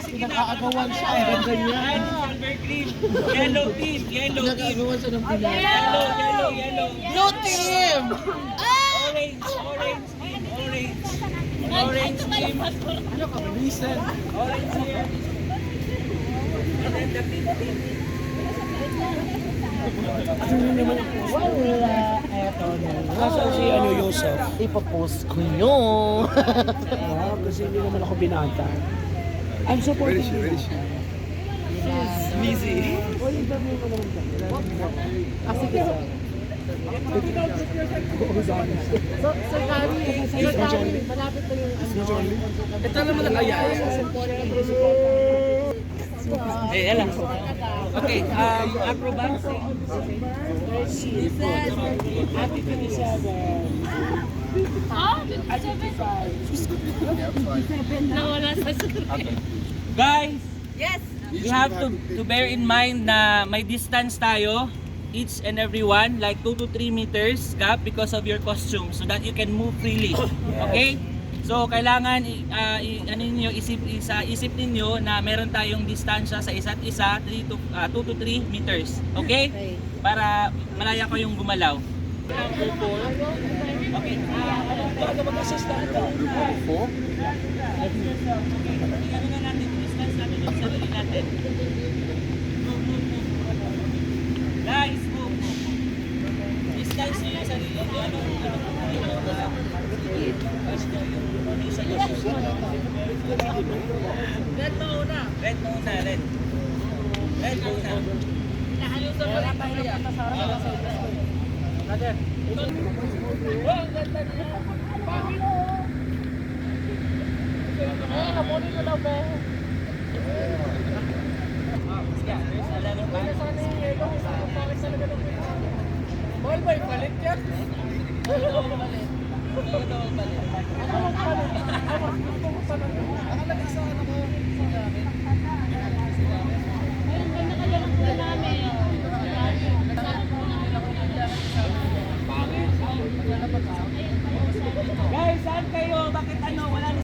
Pinag-aagawan siya. Ganda niya. Silver green. Yellow team. Yellow team. Pinag-aagawan siya ng pinag. Yellow. Blue team! Orange team. Orange team. Ano ka, listen. Orange here. And then the pink team. Wala. Eto na. Nasaan si Yusuf? Ipapost ko yun. Kasi hindi naman ako binata. I'm supporting you. Busy. Sige, sir. Sir Gary, malapit na yung Ito naman ang kaya. Ella. Okay, acrobat. Happy 27. Guys, yes. We have to bear in mind na may distance tayo, each and every one, like 2 to 3 meters gap because of your costume so that you can move freely. Okay? So kailangan isip ninyo na meron tayong distansya sa isa't isa 2 to 3 meters. Okay? Para malaya ko yung gumalaw. Okay. Baka mag-assist na ito. Ano na natin, distance natin yung sarili natin. Guys, move. Distance nyo yung sarili nyo. Red muna. Red muna.